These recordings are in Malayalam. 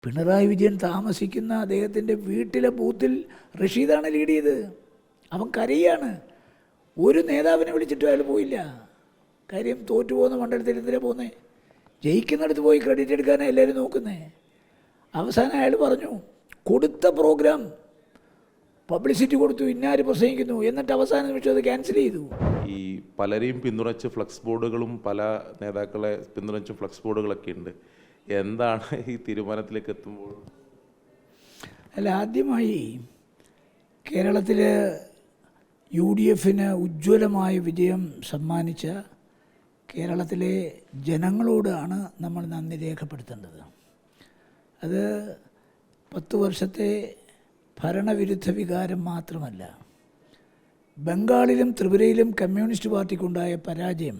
പിണറായി വിജയൻ താമസിക്കുന്ന അദ്ദേഹത്തിൻ്റെ വീട്ടിലെ ബൂത്തിൽ റഷീദാണ് ലീഡ് ചെയ്ത്. അവൻ കരയാണ്. ഒരു നേതാവിനെ വിളിച്ചിട്ടും അയാൾ പോയില്ല. കാര്യം തോറ്റുപോകുന്ന മണ്ഡലത്തിൽ എന്തിനാണ് പോകുന്നത്? ജയിക്കുന്നിടത്ത് പോയി ക്രെഡിറ്റ് എടുക്കാനാണ് എല്ലാവരും നോക്കുന്നത്. അവസാനം അയാൾ പറഞ്ഞു, കൊടുത്ത പ്രോഗ്രാം പബ്ലിസിറ്റി കൊടുത്തു, ഇന്നാര് പ്രസംഗിക്കുന്നു, എന്നിട്ട് അവസാന നിമിഷം അത് ക്യാൻസൽ ചെയ്തു. ഈ പലരെയും പിന്തുണച്ച് ഫ്ലക്സ് ബോർഡുകളും പല നേതാക്കളെ പിന്തുണച്ചും ഫ്ലക്സ് ബോർഡുകളൊക്കെ ഉണ്ട്. എന്താണ് ഈ തീരുമാനത്തിലേക്ക് എത്തുമ്പോൾ? അല്ല, ആദ്യമായി കേരളത്തിൽ UDF ഉജ്ജ്വലമായ വിജയം സമ്മാനിച്ച കേരളത്തിലെ ജനങ്ങളോടാണ് നമ്മൾ നന്ദി രേഖപ്പെടുത്തേണ്ടത്. അത് 10 വർഷത്തെ ഭരണവിരുദ്ധ വികാരം മാത്രമല്ല, ബംഗാളിലും ത്രിപുരയിലും കമ്മ്യൂണിസ്റ്റ് പാർട്ടിക്കുണ്ടായ പരാജയം,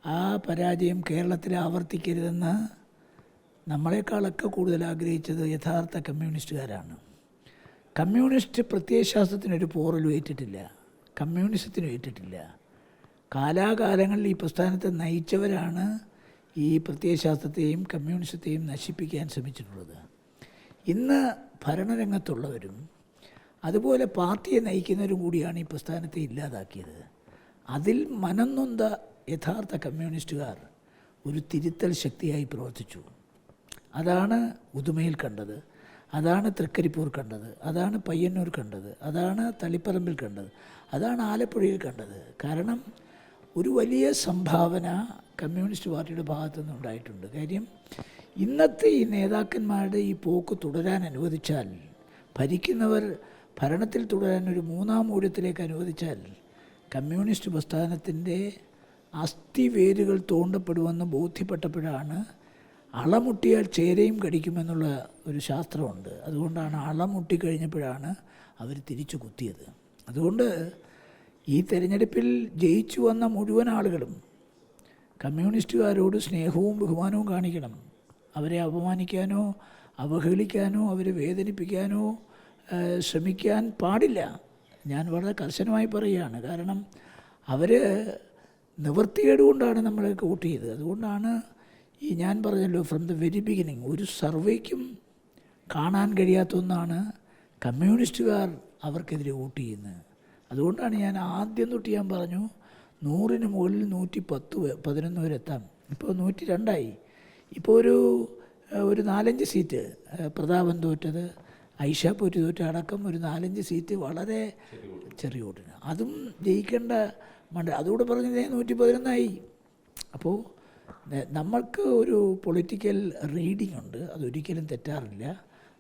ആ പരാജയം കേരളത്തിൽ ആവർത്തിക്കരുതെന്ന് നമ്മളെക്കാളൊക്കെ കൂടുതൽ ആഗ്രഹിച്ചത് യഥാർത്ഥ കമ്മ്യൂണിസ്റ്റുകാരാണ്. കമ്മ്യൂണിസ്റ്റ് പ്രത്യയശാസ്ത്രത്തിനൊരു പോറലും ഏറ്റിട്ടില്ല, കമ്മ്യൂണിസത്തിനും ഏറ്റിട്ടില്ല. കാലാകാലങ്ങളിൽ ഈ പ്രസ്ഥാനത്തെ നയിച്ചവരാണ് ഈ പ്രത്യയശാസ്ത്രത്തെയും കമ്മ്യൂണിസത്തെയും നശിപ്പിക്കാൻ ശ്രമിച്ചിട്ടുള്ളത്. ഇന്ന് ഭരണരംഗത്തുള്ളവരും അതുപോലെ പാർട്ടിയെ നയിക്കുന്നവരും കൂടിയാണ് ഈ പ്രസ്ഥാനത്തെ ഇല്ലാതാക്കിയത്. അതിൽ മനംനൊന്ത യഥാർത്ഥ കമ്മ്യൂണിസ്റ്റുകാർ ഒരു തിരുത്തൽ ശക്തിയായി പ്രവർത്തിച്ചു. അതാണ് ഉദുമയിൽ കണ്ടത്, അതാണ് തൃക്കരിപ്പൂർ കണ്ടത്, അതാണ് പയ്യന്നൂർ കണ്ടത്, അതാണ് തളിപ്പറമ്പിൽ കണ്ടത്, അതാണ് ആലപ്പുഴയിൽ കണ്ടത്. കാരണം ഒരു വലിയ സംഭാവന കമ്മ്യൂണിസ്റ്റ് പാർട്ടിയുടെ ഭാഗത്തുനിന്ന് ഉണ്ടായിട്ടുണ്ട്. കാര്യം ഇന്നത്തെ ഈ നേതാക്കന്മാരുടെ ഈ പോക്ക് തുടരാൻ അനുവദിച്ചാൽ, ഭരിക്കുന്നവർ ഭരണത്തിൽ തുടരാൻ ഒരു മൂന്നാം ഊഴത്തിലേക്ക് അനുവദിച്ചാൽ, കമ്മ്യൂണിസ്റ്റ് പ്രസ്ഥാനത്തിൻ്റെ അസ്ഥിവേരുകൾ തോണ്ടപ്പെടുമെന്ന് ബോധ്യപ്പെട്ടപ്പോഴാണ് അളമുട്ടിയാൽ ചേരയും കടിക്കുമെന്നുള്ള ഒരു ശാസ്ത്രമുണ്ട്. അതുകൊണ്ടാണ് അളമുട്ടിക്കഴിഞ്ഞപ്പോഴാണ് അവർ തിരിച്ചു കുത്തിയത്. അതുകൊണ്ട് ഈ തെരഞ്ഞെടുപ്പിൽ ജയിച്ചു വന്ന മുഴുവൻ ആളുകളും കമ്മ്യൂണിസ്റ്റുകാരോട് സ്നേഹവും ബഹുമാനവും കാണിക്കണം. അവരെ അപമാനിക്കാനോ അവഹേളിക്കാനോ അവരെ വേദനിപ്പിക്കാനോ ശ്രമിക്കാൻ പാടില്ല. ഞാൻ വളരെ കർശനമായി പറയുകയാണ്. കാരണം അവർ നിവൃത്തികേട് കൊണ്ടാണ് നമ്മളെ വോട്ട് ചെയ്തത്. അതുകൊണ്ടാണ് ഈ ഞാൻ പറഞ്ഞല്ലോ, ഫ്രം ദ വെരി ബിഗിനിങ് ഒരു സർവേക്കും കാണാൻ കഴിയാത്ത ഒന്നാണ് കമ്മ്യൂണിസ്റ്റുകാർ അവർക്കെതിരെ വോട്ട് ചെയ്യുന്നത്. അതുകൊണ്ടാണ് ഞാൻ ആദ്യം തൊട്ട് ഞാൻ പറഞ്ഞു 100-ന് മുകളിൽ 110-11 വരെ എത്താം. ഇപ്പോൾ 102ആയി. ഇപ്പോൾ ഒരു 4-5 സീറ്റ് പ്രതാപൻ തോറ്റത്, ഐഷ പോറ്റി തോറ്റ അടക്കം ഒരു 4-5 സീറ്റ് വളരെ ചെറിയ വോട്ടിന്, അതും ജയിക്കേണ്ട മണ്ഡലം. അതുകൂടെ പറഞ്ഞതേ 111ആയി. അപ്പോൾ നമ്മൾക്ക് ഒരു പൊളിറ്റിക്കൽ റീഡിംഗ് ഉണ്ട്, അതൊരിക്കലും തെറ്റാറില്ല.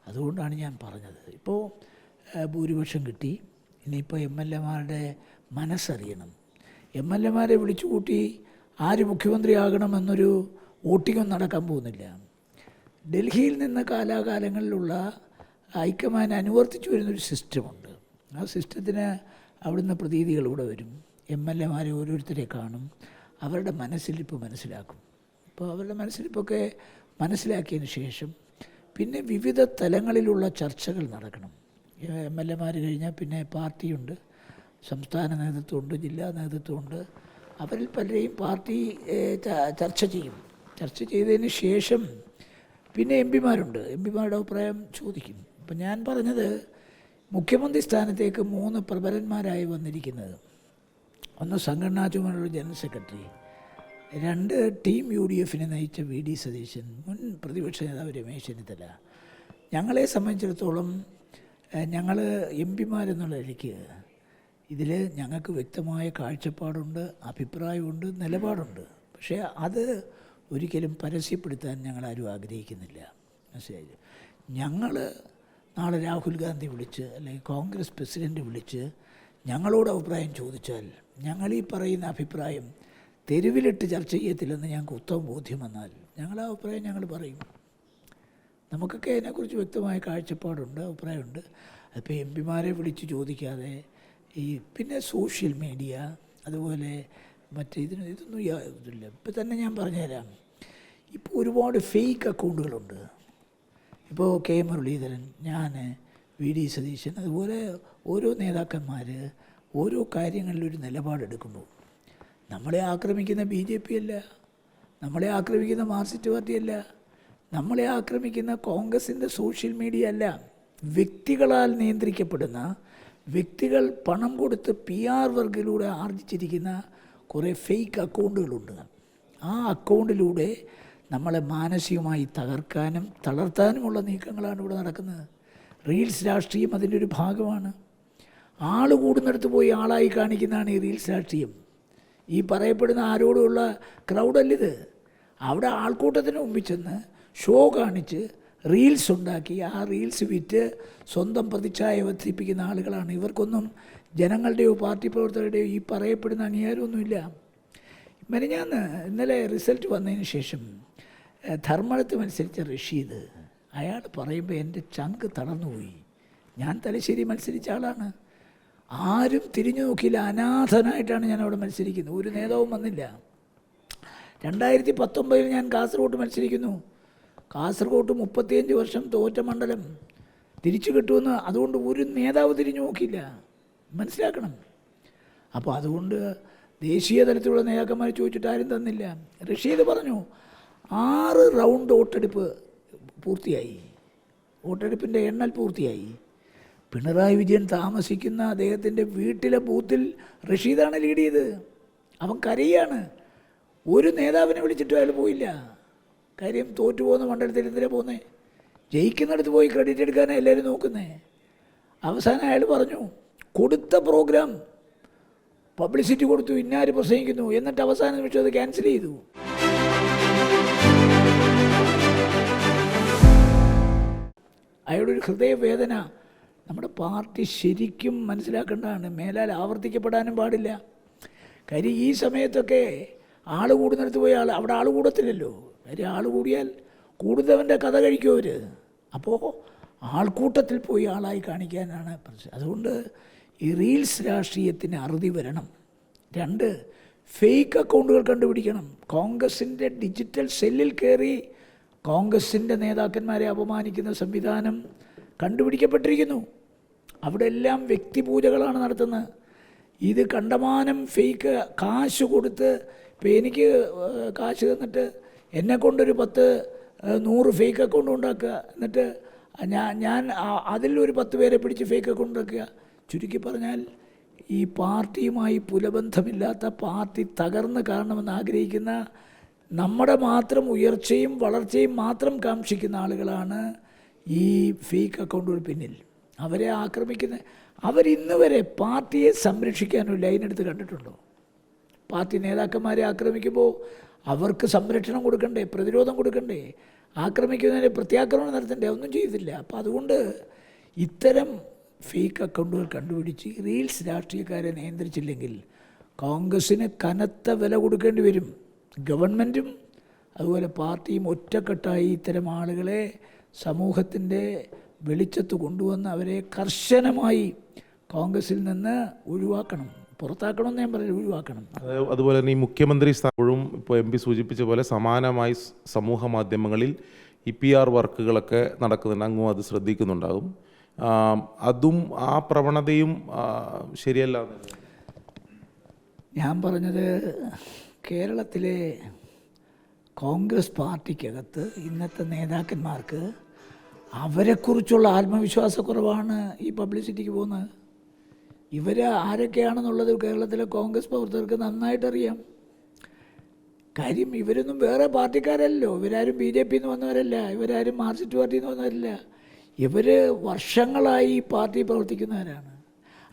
അതുകൊണ്ടാണ് ഞാൻ പറഞ്ഞത്. ഇപ്പോൾ ഭൂരിപക്ഷം കിട്ടി, ഇനിയിപ്പോൾ MLA-മാരുടെ മനസ്സറിയണം. MLA-മാരെ വിളിച്ചു കൂട്ടി ആര് മുഖ്യമന്ത്രിയാകണമെന്നൊരു വോട്ടിങ്ങും നടക്കാൻ പോകുന്നില്ല. ഡൽഹിയിൽ നിന്ന് കാലാകാലങ്ങളിലുള്ള ഹൈക്കമാൻഡ് അനുവർത്തിച്ചു വരുന്നൊരു സിസ്റ്റമുണ്ട്. ആ സിസ്റ്റത്തിന് അവിടുന്ന് പ്രതീതികളിലൂടെ വരും. MLA-മാരെ ഓരോരുത്തരെ കാണും, അവരുടെ മനസ്സിലിപ്പ് മനസ്സിലാക്കും. അപ്പോൾ അവരുടെ മനസ്സിലിപ്പൊക്കെ മനസ്സിലാക്കിയതിന് ശേഷം പിന്നെ വിവിധ തലങ്ങളിലുള്ള ചർച്ചകൾ നടക്കണം. MLA-മാർ കഴിഞ്ഞാൽ പിന്നെ പാർട്ടിയുണ്ട്, സംസ്ഥാന നേതൃത്വമുണ്ട്, ജില്ലാ നേതൃത്വമുണ്ട്. അവരിൽ പലരെയും പാർട്ടി ചർച്ച ചെയ്യും. ചർച്ച ചെയ്തതിന് ശേഷം പിന്നെ MP-മാരുണ്ട്, MP-മാരുടെ അഭിപ്രായം ചോദിക്കും. അപ്പം ഞാൻ പറഞ്ഞത്, മുഖ്യമന്ത്രി സ്ഥാനത്തേക്ക് 3 പ്രബലന്മാരായി വന്നിരിക്കുന്നത്, ഒന്ന് സംഘടനാ ചുമതലയുള്ള ജനറൽ സെക്രട്ടറി, 2 ടീം UDF-നെ നയിച്ച VD സതീശൻ, മുൻ പ്രതിപക്ഷ നേതാവ് രമേശ് ചെന്നിത്തല. ഞങ്ങളെ സംബന്ധിച്ചിടത്തോളം ഞങ്ങൾ MP-മാരെന്നുള്ള നിലയ്ക്ക് ഇതിൽ ഞങ്ങൾക്ക് വ്യക്തമായ കാഴ്ചപ്പാടുണ്ട്, അഭിപ്രായമുണ്ട്, നിലപാടുണ്ട്. പക്ഷേ അത് ഒരിക്കലും പരസ്യപ്പെടുത്താൻ ഞങ്ങളാരും ആഗ്രഹിക്കുന്നില്ല. മനസ്സിലായി? ഞങ്ങൾ നാളെ രാഹുൽ ഗാന്ധി വിളിച്ച് അല്ലെങ്കിൽ കോൺഗ്രസ് പ്രസിഡൻറ്റ് വിളിച്ച് ഞങ്ങളോട് അഭിപ്രായം ചോദിച്ചാൽ, ഞങ്ങളീ പറയുന്ന അഭിപ്രായം തെരുവിലിട്ട് ചർച്ച ചെയ്യത്തില്ലെന്ന് ഞങ്ങൾക്ക് ഉത്തമ ബോധ്യം വന്നാൽ ഞങ്ങളുടെ അഭിപ്രായം ഞങ്ങൾ പറയും. നമുക്കൊക്കെ അതിനെക്കുറിച്ച് വ്യക്തമായ കാഴ്ചപ്പാടുണ്ട്, അഭിപ്രായമുണ്ട്. അപ്പോൾ MP-മാരെ വിളിച്ച് ചോദിക്കാതെ പിന്നെ സോഷ്യൽ മീഡിയ അതുപോലെ ഇതൊന്നും ഇതില്ല. ഇപ്പം തന്നെ ഞാൻ പറഞ്ഞുതരാം, ഇപ്പോൾ ഒരുപാട് ഫേക്ക് അക്കൗണ്ടുകളുണ്ട്. ഇപ്പോൾ K മുരളീധരൻ, ഞാൻ, VD സതീശൻ, അതുപോലെ ഓരോ നേതാക്കന്മാർ ഓരോ കാര്യങ്ങളിലൊരു നിലപാടെടുക്കുമ്പോൾ നമ്മളെ ആക്രമിക്കുന്ന BJP അല്ല, നമ്മളെ ആക്രമിക്കുന്ന മാർക്സിസ്റ്റ് പാർട്ടിയല്ല, നമ്മളെ ആക്രമിക്കുന്ന കോൺഗ്രസിൻ്റെ സോഷ്യൽ മീഡിയ അല്ല, വ്യക്തികളാൽ നിയന്ത്രിക്കപ്പെടുന്ന, വ്യക്തികൾ പണം കൊടുത്ത് PR വർക്കിലൂടെ ആർജിച്ചിരിക്കുന്ന കുറേ ഫേക്ക് അക്കൗണ്ടുകളുണ്ട്. ആ അക്കൗണ്ടിലൂടെ നമ്മളെ മാനസികമായി തകർക്കാനും തളർത്താനുമുള്ള നീക്കങ്ങളാണ് ഇവിടെ നടക്കുന്നത്. റീൽസ് രാഷ്ട്രീയം അതിൻ്റെ ഒരു ഭാഗമാണ്. ആൾ കൂടുന്നിടത്ത് പോയി ആളായി കാണിക്കുന്നതാണ് ഈ റീൽസ് രാഷ്ട്രീയം. ഈ പറയപ്പെടുന്ന ആരോടുള്ള ക്രൗഡല്ലിത്. അവിടെ ആൾക്കൂട്ടത്തിന് മുമ്പിൽ ചെന്ന് ഷോ കാണിച്ച് റീൽസ് ഉണ്ടാക്കി ആ റീൽസ് വിറ്റ് സ്വന്തം പ്രതിച്ഛായ വർദ്ധിപ്പിക്കുന്ന ആളുകളാണ്. ഇവർക്കൊന്നും ജനങ്ങളുടെയോ പാർട്ടി പ്രവർത്തകരുടെയോ ഈ പറയപ്പെടുന്ന അംഗീകാരമൊന്നുമില്ല. ഇന്നലെ റിസൾട്ട് വന്നതിന് ശേഷം ധർമ്മടത്ത് മത്സരിച്ച റഷീദ്, അയാൾ പറയുമ്പോൾ എൻ്റെ ചങ്ക് തളർന്നുപോയി. ഞാൻ തലശ്ശേരി മത്സരിച്ച ആളാണ്. ആരും തിരിഞ്ഞു നോക്കിയില്ല. അനാഥനായിട്ടാണ് ഞാൻ അവിടെ മത്സരിക്കുന്നത്. ഒരു നേതാവും വന്നില്ല. 2019 ഞാൻ കാസർഗോഡ് മത്സരിക്കുന്നു. കാസർഗോഡ് 35 വർഷം തോറ്റ മണ്ഡലം തിരിച്ചു കിട്ടുമെന്ന്. അതുകൊണ്ട് ഒരു നേതാവ് തിരിഞ്ഞു നോക്കിയില്ല. മനസ്സിലാക്കണം. അപ്പോൾ അതുകൊണ്ട് ദേശീയ തലത്തിലുള്ള നേതാക്കന്മാർ ചോദിച്ചിട്ട് ആരും തന്നില്ല. റഷീദ് പറഞ്ഞു 6 റൗണ്ട് വോട്ടെടുപ്പ് പൂർത്തിയായി, വോട്ടെടുപ്പിൻ്റെ എണ്ണൽ പൂർത്തിയായി. പിണറായി വിജയൻ താമസിക്കുന്ന അദ്ദേഹത്തിൻ്റെ വീട്ടിലെ ബൂത്തിൽ റഷീദാണ് ലീഡ് ചെയ്ത്. അവൻ കരയാണ്. ഒരു നേതാവിനെ വിളിച്ചിട്ടും അയാൾ പോയില്ല. കാര്യം തോറ്റുപോകുന്ന മണ്ഡലത്തിൽ എന്തിനാണ് പോകുന്നത്? ജയിക്കുന്നിടത്ത് പോയി ക്രെഡിറ്റ് എടുക്കാനാണ് എല്ലാവരും നോക്കുന്നത്. അവസാനം അയാൾ പറഞ്ഞു, കൊടുത്ത പ്രോഗ്രാം പബ്ലിസിറ്റി കൊടുത്തു, ഇന്നാര് പ്രസംഗിക്കുന്നു, എന്നിട്ട് അവസാന നിമിഷം അത് ക്യാൻസൽ ചെയ്തു. അയാളുടെ ഒരു ഹൃദയവേദന നമ്മുടെ പാർട്ടി ശരിക്കും മനസ്സിലാക്കേണ്ടതാണ്. മേലാൽ ആവർത്തിക്കപ്പെടാനും പാടില്ല. കാര്യം ഈ സമയത്തൊക്കെ ആൾ കൂടുന്നിടത്ത് പോയ അവിടെ ആൾ കൂടത്തില്ലല്ലോ. കാര്യം ആൾ കൂടിയാൽ കൂടുതവൻ്റെ കഥ കഴിക്കും അവർ. അപ്പോൾ ആൾക്കൂട്ടത്തിൽ പോയി ആളായി കാണിക്കാനാണ് പ്രശ്നം. അതുകൊണ്ട് ഈ റീൽസ് രാഷ്ട്രീയത്തിന് അറുതി വരണം. 2, ഫേക്ക് അക്കൗണ്ടുകൾ കണ്ടുപിടിക്കണം. കോൺഗ്രസിൻ്റെ ഡിജിറ്റൽ സെല്ലിൽ കയറി കോൺഗ്രസിൻ്റെ നേതാക്കന്മാരെ അപമാനിക്കുന്ന സംവിധാനം കണ്ടുപിടിക്കപ്പെട്ടിരിക്കുന്നു. അവിടെ എല്ലാം വ്യക്തിപൂജകളാണ് നടത്തുന്നത്. ഇത് കണ്ടമാനം ഫേക്ക് കാശ് കൊടുത്ത്, ഇപ്പോൾ എനിക്ക് കാശ് തന്നിട്ട് എന്നെക്കൊണ്ടൊരു 10-100 ഫേക്ക് അക്കൗണ്ട് ഉണ്ടാക്കുക, എന്നിട്ട് ഞാൻ അതിലൊരു 10 പേരെ പിടിച്ച് ഫേക്ക് അക്കൗണ്ട് ഉണ്ടാക്കുക. ചുരുക്കി പറഞ്ഞാൽ ഈ പാർട്ടിയുമായി പുലബന്ധമില്ലാത്ത, പാർട്ടി തകർന്ന് കാണണമെന്ന് ആഗ്രഹിക്കുന്ന, നമ്മുടെ മാത്രം ഉയർച്ചയും വളർച്ചയും മാത്രം കാക്ഷിക്കുന്ന ആളുകളാണ് ഈ ഫേക്ക് അക്കൗണ്ടുകൾ പിന്നിൽ. അവരെ ആക്രമിക്കുന്ന, അവരിന്ന് വരെ പാർട്ടിയെ സംരക്ഷിക്കാനൊരു ലൈനെടുത്ത് കണ്ടിട്ടുണ്ടോ? പാർട്ടി നേതാക്കന്മാരെ ആക്രമിക്കുമ്പോൾ അവർക്ക് സംരക്ഷണം കൊടുക്കണ്ടേ, പ്രതിരോധം കൊടുക്കണ്ടേ, ആക്രമിക്കുന്നതിന് പ്രത്യാക്രമണം നടത്തണ്ടേ? ഒന്നും ചെയ്തില്ല. അപ്പം അതുകൊണ്ട് ഇത്തരം ഫേക്ക് അക്കൗണ്ടുകൾ കണ്ടുപിടിച്ച് റീൽസ് രാഷ്ട്രീയക്കാരെ നിയന്ത്രിച്ചില്ലെങ്കിൽ കോൺഗ്രസ്സിന് കനത്ത വില കൊടുക്കേണ്ടി വരും. ഗവൺമെൻറ്റും അതുപോലെ പാർട്ടിയും ഒറ്റക്കെട്ടായി ഇത്തരം ആളുകളെ സമൂഹത്തിൻ്റെ വെളിച്ചത്ത് കൊണ്ടുവന്ന് അവരെ കർശനമായി കോൺഗ്രസിൽ നിന്ന് ഒഴിവാക്കണം. പുറത്താക്കണമെന്ന് ഞാൻ പറഞ്ഞു, ഒഴിവാക്കണം. അതുപോലെ തന്നെ ഈ മുഖ്യമന്ത്രി സ്ഥാനവും ഇപ്പോൾ MP സൂചിപ്പിച്ച പോലെ സമാനമായി സമൂഹ മാധ്യമങ്ങളിൽ ഈ PR വർക്കുകളൊക്കെ നടക്കുന്നുണ്ട്. അങ്ങും അത് ശ്രദ്ധിക്കുന്നുണ്ടാകും. അതും ആ പ്രവണതയും ശരിയല്ല. ഞാൻ പറഞ്ഞത് കേരളത്തിലെ കോൺഗ്രസ് പാർട്ടിക്കകത്ത് ഇന്നത്തെ നേതാക്കന്മാർക്ക് അവരെക്കുറിച്ചുള്ള ആത്മവിശ്വാസക്കുറവാണ് ഈ പബ്ലിസിറ്റിക്ക് പോകുന്നത്. ഇവർ ആരൊക്കെയാണെന്നുള്ളത് കേരളത്തിലെ കോൺഗ്രസ് പ്രവർത്തകർക്ക് നന്നായിട്ടറിയാം. കാര്യം ഇവരൊന്നും വേറെ പാർട്ടിക്കാരല്ലോ. ഇവരാരും BJP നിന്ന് വന്നവരല്ല, ഇവരാരും മാർക്സിസ്റ്റ് പാർട്ടിയിൽ നിന്ന് വന്നവരല്ല. ഇവർ വർഷങ്ങളായി ഈ പാർട്ടി പ്രവർത്തിക്കുന്നവരാണ്.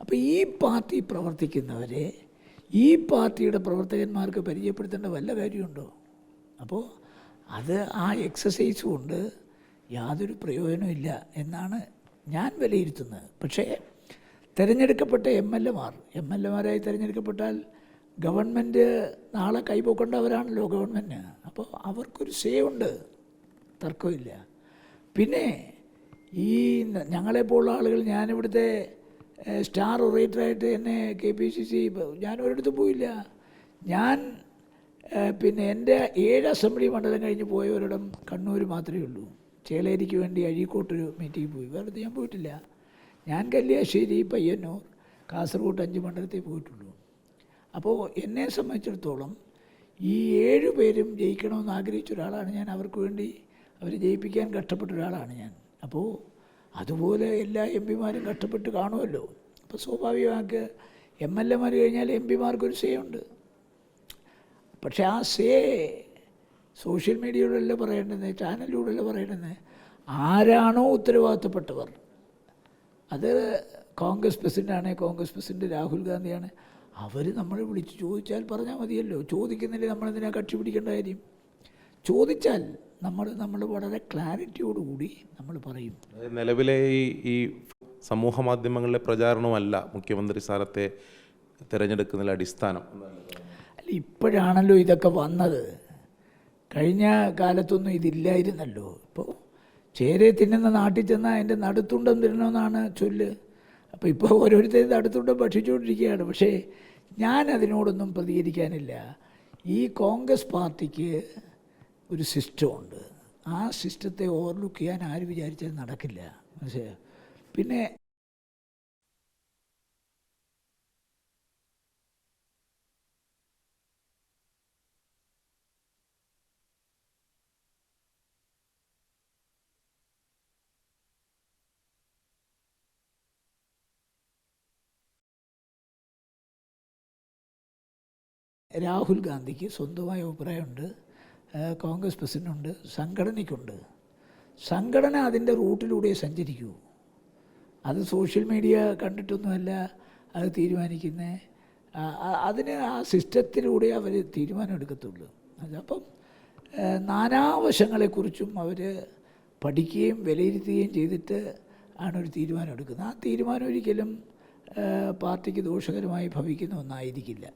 അപ്പോൾ ഈ പാർട്ടി പ്രവർത്തിക്കുന്നവരെ ഈ പാർട്ടിയുടെ പ്രവർത്തകന്മാർക്ക് പരിചയപ്പെടുത്തേണ്ട വല്ല കാര്യമുണ്ടോ? അപ്പോൾ അത് ആ എക്സസൈസ് കൊണ്ട് യാതൊരു പ്രയോജനമില്ല എന്നാണ് ഞാൻ വിലയിരുത്തുന്നത്. പക്ഷേ തിരഞ്ഞെടുക്കപ്പെട്ട MLAമാരായി തിരഞ്ഞെടുക്കപ്പെട്ടാൽ ഗവൺമെൻറ് നാളെ കൈപോക്കേണ്ടവരാണല്ലോ ഗവൺമെൻറ്. അപ്പോൾ അവർക്കൊരു സേ ഉണ്ട്, തർക്കമില്ല. പിന്നെ ഈ ഞങ്ങളെപ്പോലുള്ള ആളുകൾ, ഞാനിവിടുത്തെ സ്റ്റാർ ഒറേറ്ററായിട്ട് എന്നെ KPCC ഞാൻ ഒരിടത്തും പോയില്ല. ഞാൻ പിന്നെ എൻ്റെ 7 അസംബ്ലി മണ്ഡലം കഴിഞ്ഞ് പോയവരിടം കണ്ണൂർ മാത്രമേ ഉള്ളൂ. ചേളേരിക്ക് വേണ്ടി അഴീക്കോട്ടൊരു മീറ്റിംഗ് പോയി, വേറെ ഞാൻ പോയിട്ടില്ല. ഞാൻ കല്യാശ്ശേരി, പയ്യന്നൂർ, കാസർഗോഡ് 5 മണ്ഡലത്തിൽ പോയിട്ടുള്ളൂ. അപ്പോൾ എന്നെ സംബന്ധിച്ചിടത്തോളം ഈ 7 പേരും ജയിക്കണമെന്ന് ആഗ്രഹിച്ച ഒരാളാണ് ഞാൻ. അവർക്ക് വേണ്ടി അവർ ജയിപ്പിക്കാൻ കഷ്ടപ്പെട്ട ഒരാളാണ് ഞാൻ. അപ്പോൾ അതുപോലെ എല്ലാ എം പിമാരും കഷ്ടപ്പെട്ട് കാണുമല്ലോ. അപ്പോൾ സ്വാഭാവികമായിട്ട് എം എൽ എമാർ കഴിഞ്ഞാൽ എം പിമാർക്കൊരു സേ ഉണ്ട്. പക്ഷേ ആ സേ സോഷ്യൽ മീഡിയയിലൂടെയല്ല പറയേണ്ടത്, ചാനലിലൂടെയല്ല പറയേണ്ടത്. ആരാണോ ഉത്തരവാദിത്തപ്പെട്ടവർ, അത് കോൺഗ്രസ് പ്രസിഡൻ്റാണെങ്കിൽ കോൺഗ്രസ് പ്രസിഡന്റ് രാഹുൽ ഗാന്ധിയാണ്, അവർ നമ്മളെ വിളിച്ച് ചോദിച്ചാൽ പറഞ്ഞാൽ മതിയല്ലോ. ചോദിക്കുന്നില്ലേ നമ്മളെന്തിനാ കക്ഷി പിടിക്കേണ്ട കാര്യം? ചോദിച്ചാൽ നമ്മൾ വളരെ ക്ലാരിറ്റിയോടുകൂടി നമ്മൾ പറയും. നിലവിലെ ഈ സമൂഹ മാധ്യമങ്ങളിലെ പ്രചാരണമല്ല മുഖ്യമന്ത്രി സ്ഥാനത്തെ തിരഞ്ഞെടുക്കുന്നതിൽ അടിസ്ഥാനം. അല്ല, ഇപ്പോഴാണല്ലോ ഇതൊക്കെ വന്നത്. കഴിഞ്ഞ കാലത്തൊന്നും ഇതില്ലായിരുന്നല്ലോ. ഇപ്പോൾ ചേരെ തിന്നുന്ന നാട്ടിൽ ചെന്നാൽ അതിൻ്റെ നടുത്തുണ്ടം തിന്നണമെന്നാണ് ചൊല്ല്. അപ്പോൾ ഇപ്പോൾ ഓരോരുത്തരും നടുത്തുണ്ടം ഭക്ഷിച്ചുകൊണ്ടിരിക്കുകയാണ്. പക്ഷേ ഞാൻ അതിനോടൊന്നും പ്രതികരിക്കാനില്ല. ഈ കോൺഗ്രസ് പാർട്ടിക്ക് ഒരു സിസ്റ്റമുണ്ട്. ആ സിസ്റ്റത്തെ ഓവർലുക്ക് ചെയ്യാൻ ആര് വിചാരിച്ചാൽ നടക്കില്ല. മനസ്സിലായോ? പിന്നെ രാഹുൽ ഗാന്ധിക്ക് സ്വന്തമായ അഭിപ്രായമുണ്ട്, കോൺഗ്രസ് പ്രസിഡൻ്റുണ്ട്, സംഘടനയ്ക്കുണ്ട്. സംഘടന അതിൻ്റെ റൂട്ടിലൂടെ സഞ്ചരിക്കൂ. അത് സോഷ്യൽ മീഡിയ കണ്ടിട്ടൊന്നുമല്ല അത് തീരുമാനിക്കുന്നത്. അതിന് ആ സിസ്റ്റത്തിലൂടെ അവർ തീരുമാനം എടുക്കത്തുള്ളൂ. അപ്പം നാനാവശങ്ങളെക്കുറിച്ചും അവർ പഠിക്കുകയും വിലയിരുത്തുകയും ചെയ്തിട്ട് ആണ് ഒരു തീരുമാനം എടുക്കുന്നത്. ആ തീരുമാനം ഒരിക്കലും പാർട്ടിക്ക് ദോഷകരമായി ഭവിക്കുന്ന ഒന്നായിരിക്കില്ല.